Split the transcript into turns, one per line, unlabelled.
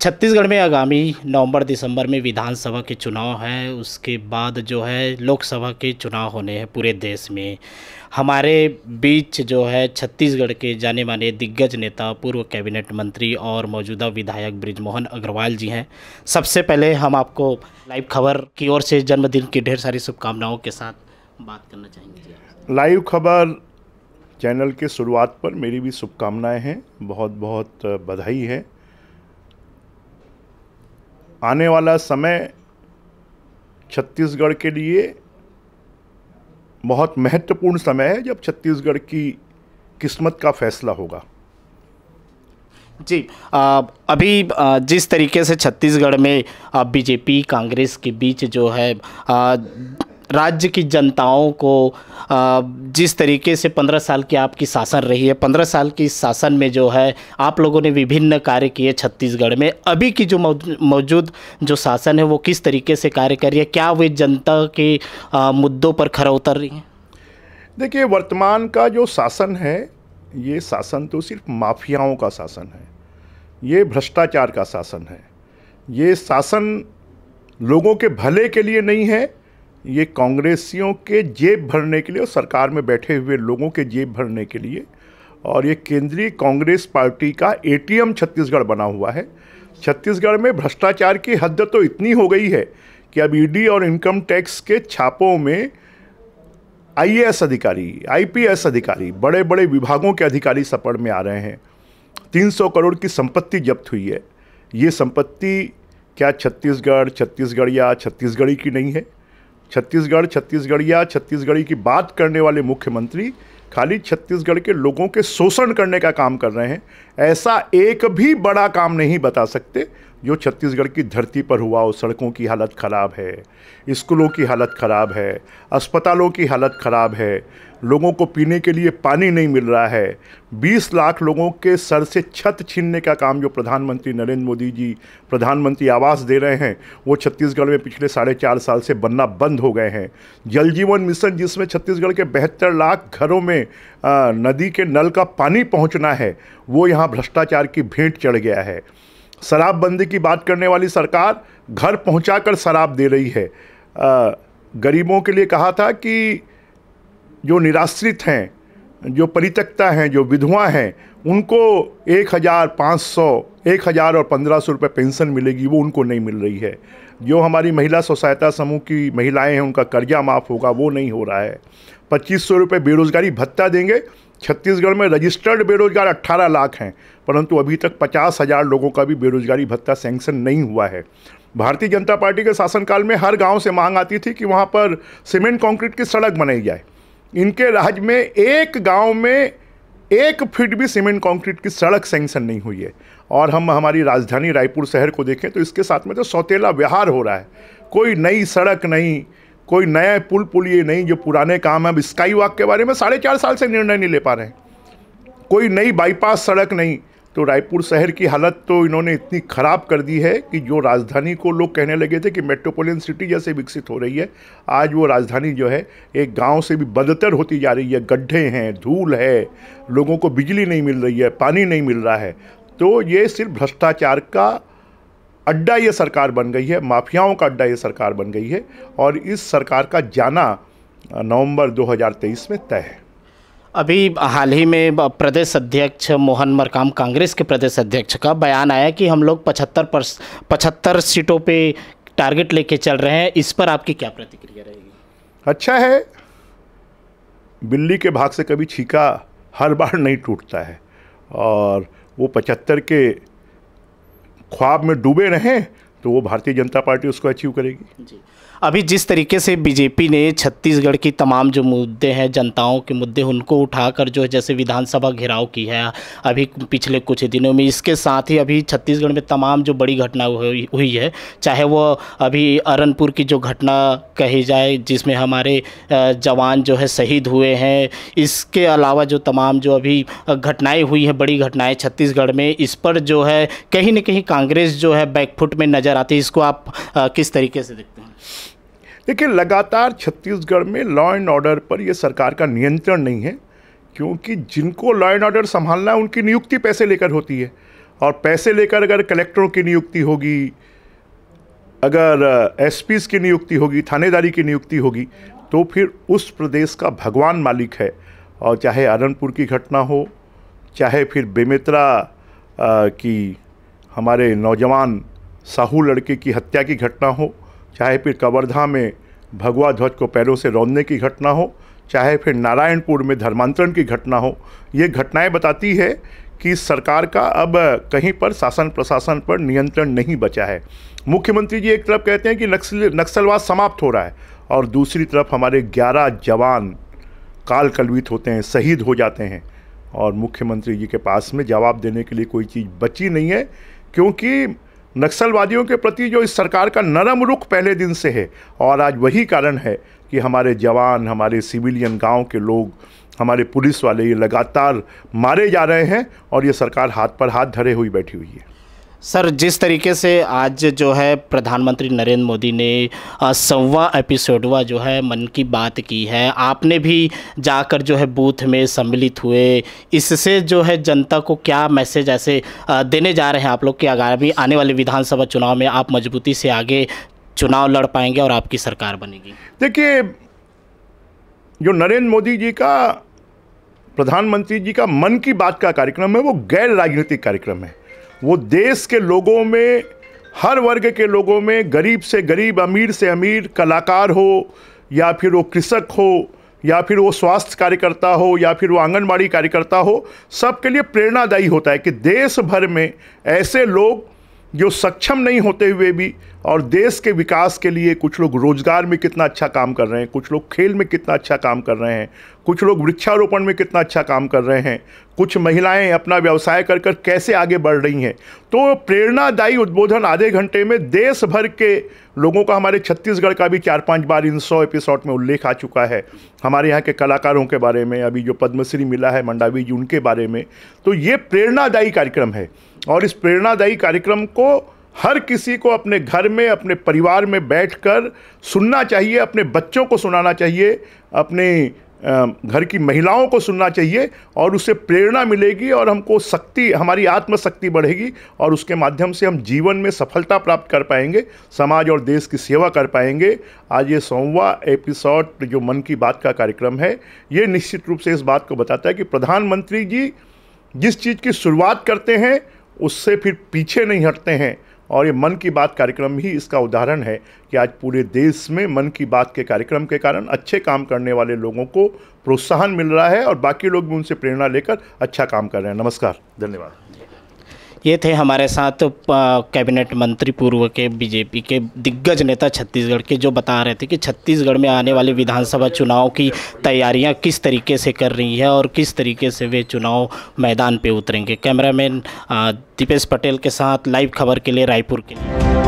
छत्तीसगढ़ में आगामी नवंबर दिसंबर में विधानसभा के चुनाव हैं। उसके बाद जो है लोकसभा के चुनाव होने हैं पूरे देश में। हमारे बीच जो है छत्तीसगढ़ के जाने माने दिग्गज नेता, पूर्व कैबिनेट मंत्री और मौजूदा विधायक बृजमोहन अग्रवाल जी हैं। सबसे पहले हम आपको लाइव खबर की ओर से जन्मदिन की ढेर सारी शुभकामनाओं के साथ बात करना चाहेंगे।
लाइव खबर चैनल के शुरुआत पर मेरी भी शुभकामनाएं हैं, बहुत बहुत बधाई है। आने वाला समय छत्तीसगढ़ के लिए बहुत महत्वपूर्ण समय है, जब छत्तीसगढ़ की किस्मत का फैसला होगा।
जी, अभी जिस तरीके से छत्तीसगढ़ में बीजेपी कांग्रेस के बीच जो है राज्य की जनताओं को जिस तरीके से 15 साल की आपकी शासन रही है, 15 साल की शासन में जो है आप लोगों ने विभिन्न कार्य किए छत्तीसगढ़ में। अभी की जो मौजूद जो शासन है वो किस तरीके से कार्य कर रही है? क्या वे जनता के मुद्दों पर खरा उतर रही हैं?
देखिए, वर्तमान का जो शासन है, ये शासन तो सिर्फ माफियाओं का शासन है, ये भ्रष्टाचार का शासन है। ये शासन लोगों के भले के लिए नहीं है, ये कांग्रेसियों के जेब भरने के लिए और सरकार में बैठे हुए लोगों के जेब भरने के लिए। और ये केंद्रीय कांग्रेस पार्टी का एटीएम छत्तीसगढ़ बना हुआ है। छत्तीसगढ़ में भ्रष्टाचार की हद तो इतनी हो गई है कि अब ईडी और इनकम टैक्स के छापों में आईएएस अधिकारी, आईपीएस अधिकारी, बड़े बड़े विभागों के अधिकारी सपड़ में आ रहे हैं। 300 करोड़ की संपत्ति जब्त हुई है। ये संपत्ति क्या छत्तीसगढ़िया छत्तीसगढ़ी की नहीं है? छत्तीसगढ़िया छत्तीसगढ़ी की बात करने वाले मुख्यमंत्री खाली छत्तीसगढ़ के लोगों के शोषण करने का काम कर रहे हैं। ऐसा एक भी बड़ा काम नहीं बता सकते जो छत्तीसगढ़ की धरती पर हुआ हो। सड़कों की हालत ख़राब है, स्कूलों की हालत ख़राब है, अस्पतालों की हालत ख़राब है, लोगों को पीने के लिए पानी नहीं मिल रहा है। 20 लाख लोगों के सर से छत छीनने का काम जो प्रधानमंत्री नरेंद्र मोदी जी प्रधानमंत्री आवास दे रहे हैं, वो छत्तीसगढ़ में पिछले 4.5 साल से बनना बंद हो गए हैं। जल जीवन मिशन, जिसमें छत्तीसगढ़ के 72 लाख घरों में नदी के नल का पानी पहुंचना है, वो यहाँ भ्रष्टाचार की भेंट चढ़ गया है। शराबबंदी की बात करने वाली सरकार घर पहुंचाकर शराब दे रही है। गरीबों के लिए कहा था कि जो निराश्रित हैं, जो परित्यक्ता हैं, जो विधवा हैं, उनको 1,500, 1,000 और 1,500 रुपये पेंशन मिलेगी, वो उनको नहीं मिल रही है। जो हमारी महिला स्व सहायता समूह की महिलाएं हैं, उनका कर्जा माफ़ होगा, वो नहीं हो रहा है। 2,500 रुपये बेरोजगारी भत्ता देंगे। छत्तीसगढ़ में रजिस्टर्ड बेरोजगार 18 लाख हैं, परंतु अभी तक 50,000 लोगों का भी बेरोजगारी भत्ता सैंक्शन नहीं हुआ है। भारतीय जनता पार्टी के शासनकाल में हर गांव से मांग आती थी कि वहां पर सीमेंट कंक्रीट की सड़क बनाई जाए। इनके राज में एक गांव में 1 फीट भी सीमेंट कंक्रीट की सड़क सैंक्शन नहीं हुई है। और हम हमारी राजधानी रायपुर शहर को देखें तो इसके साथ में तो सौतेला व्यवहार हो रहा है। कोई नई सड़क नहीं, कोई नया पुलिये नहीं। जो पुराने काम है, अब स्काई वॉक के बारे में 4.5 साल से निर्णय नहीं ले पा रहे हैं। कोई नई बाईपास सड़क नहीं। तो रायपुर शहर की हालत तो इन्होंने इतनी ख़राब कर दी है कि जो राजधानी को लोग कहने लगे थे कि मेट्रोपॉलिटन सिटी जैसे विकसित हो रही है, आज वो राजधानी जो है एक गांव से भी बदतर होती जा रही है। गड्ढे हैं, धूल है, लोगों को बिजली नहीं मिल रही है, पानी नहीं मिल रहा है। तो ये सिर्फ भ्रष्टाचार का अड्डा ये सरकार बन गई है, माफियाओं का अड्डा ये सरकार बन गई है। और इस सरकार का जाना नवंबर 2023 में तय है।
अभी हाल ही में प्रदेश अध्यक्ष मोहन मरकाम, कांग्रेस के प्रदेश अध्यक्ष का बयान आया कि हम लोग 75 सीटों पे टारगेट लेके चल रहे हैं। इस पर आपकी क्या प्रतिक्रिया रहेगी?
अच्छा है, बिल्ली के भाग से कभी छीका हर बार नहीं टूटता है, और वो 75 के ख्वाब में डूबे रहें तो वो भारतीय जनता पार्टी उसको अचीव करेगी।
जी, अभी जिस तरीके से बीजेपी ने छत्तीसगढ़ की तमाम जो मुद्दे हैं, जनताओं के मुद्दे, उनको उठाकर जो है जैसे विधानसभा घेराव की है अभी पिछले कुछ दिनों में, इसके साथ ही अभी छत्तीसगढ़ में तमाम जो बड़ी घटना हुई है, चाहे वो अभी अरनपुर की जो घटना कही जाए जिसमें हमारे जवान जो है शहीद हुए हैं, इसके अलावा जो तमाम जो अभी घटनाएँ हुई हैं, बड़ी घटनाएँ छत्तीसगढ़ में, इस पर जो है कहीं ना कहीं कांग्रेस जो है बैकफुट में नज़र आती है। इसको आप किस तरीके से देखते हैं?
देखिए, लगातार छत्तीसगढ़ में लॉ एंड ऑर्डर पर यह सरकार का नियंत्रण नहीं है, क्योंकि जिनको लॉ एंड ऑर्डर संभालना है उनकी नियुक्ति पैसे लेकर होती है। और पैसे लेकर अगर कलेक्टरों की नियुक्ति होगी, अगर एसपीज़ की नियुक्ति होगी, थानेदारी की नियुक्ति होगी, तो फिर उस प्रदेश का भगवान मालिक है। और चाहे अरनपुर की घटना हो, चाहे फिर बेमेतरा की हमारे नौजवान साहू लड़के की हत्या की घटना हो, चाहे फिर कवर्धा में भगवा ध्वज को पैरों से रौंदने की घटना हो, चाहे फिर नारायणपुर में धर्मांतरण की घटना हो, ये घटनाएं बताती है कि सरकार का अब कहीं पर शासन प्रशासन पर नियंत्रण नहीं बचा है। मुख्यमंत्री जी एक तरफ कहते हैं कि नक्सलवाद समाप्त हो रहा है, और दूसरी तरफ हमारे 11 जवान काल कलवित होते हैं, शहीद हो जाते हैं, और मुख्यमंत्री जी के पास में जवाब देने के लिए कोई चीज़ बची नहीं है। क्योंकि नक्सलवादियों के प्रति जो इस सरकार का नरम रुख पहले दिन से है, और आज वही कारण है कि हमारे जवान, हमारे सिविलियन, गांव के लोग, हमारे पुलिस वाले ये लगातार मारे जा रहे हैं, और ये सरकार हाथ पर हाथ धरे हुई बैठी हुई है।
सर, जिस तरीके से आज जो है प्रधानमंत्री नरेंद्र मोदी ने 100वां एपिसोडवा जो है मन की बात की है, आपने भी जाकर जो है बूथ में सम्मिलित हुए, इससे जो है जनता को क्या मैसेज ऐसे देने जा रहे हैं आप लोग कि आगामी आने वाले विधानसभा चुनाव में आप मजबूती से आगे चुनाव लड़ पाएंगे और आपकी सरकार बनेगी?
देखिए, जो नरेंद्र मोदी जी का, प्रधानमंत्री जी का मन की बात का कार्यक्रम है, वो गैर राजनीतिक कार्यक्रम है। वो देश के लोगों में, हर वर्ग के लोगों में, गरीब से गरीब, अमीर से अमीर, कलाकार हो या फिर वो कृषक हो या फिर वो स्वास्थ्य कार्यकर्ता हो या फिर वो आंगनबाड़ी कार्यकर्ता हो, सबके लिए प्रेरणादायी होता है कि देश भर में ऐसे लोग जो सक्षम नहीं होते हुए भी और देश के विकास के लिए, कुछ लोग रोजगार में कितना अच्छा काम कर रहे हैं, कुछ लोग खेल में कितना अच्छा काम कर रहे हैं, कुछ लोग वृक्षारोपण में कितना अच्छा काम कर रहे हैं, कुछ महिलाएं अपना व्यवसाय कर कर कैसे आगे बढ़ रही हैं। तो प्रेरणादायी उद्बोधन आधे घंटे में देश भर के लोगों का, हमारे छत्तीसगढ़ का भी 4-5 बार इन 100 एपिसोड में उल्लेख आ चुका है, हमारे यहाँ के कलाकारों के बारे में, अभी जो पद्मश्री मिला है मंडावी जी, उनके बारे में। तो ये प्रेरणादायी कार्यक्रम है, और इस प्रेरणादायी कार्यक्रम को हर किसी को अपने घर में, अपने परिवार में बैठकर सुनना चाहिए, अपने बच्चों को सुनाना चाहिए, अपने घर की महिलाओं को सुनना चाहिए, और उससे प्रेरणा मिलेगी और हमको शक्ति, हमारी आत्मशक्ति बढ़ेगी, और उसके माध्यम से हम जीवन में सफलता प्राप्त कर पाएंगे, समाज और देश की सेवा कर पाएंगे। आज ये 100वां एपिसोड जो मन की बात का कार्यक्रम है, ये निश्चित रूप से इस बात को बताता है कि प्रधानमंत्री जी जिस चीज़ की शुरुआत करते हैं उससे फिर पीछे नहीं हटते हैं, और ये मन की बात कार्यक्रम ही इसका उदाहरण है कि आज पूरे देश में मन की बात के कार्यक्रम के कारण अच्छे काम करने वाले लोगों को प्रोत्साहन मिल रहा है, और बाकी लोग भी उनसे प्रेरणा लेकर अच्छा काम कर रहे हैं। नमस्कार, धन्यवाद।
ये थे हमारे साथ कैबिनेट मंत्री पूर्व के बीजेपी के दिग्गज नेता छत्तीसगढ़ के, जो बता रहे थे कि छत्तीसगढ़ में आने वाले विधानसभा चुनाव की तैयारियां किस तरीके से कर रही है और किस तरीके से वे चुनाव मैदान पे उतरेंगे। कैमरामैन दीपेश पटेल के साथ लाइव खबर के लिए रायपुर के लिए।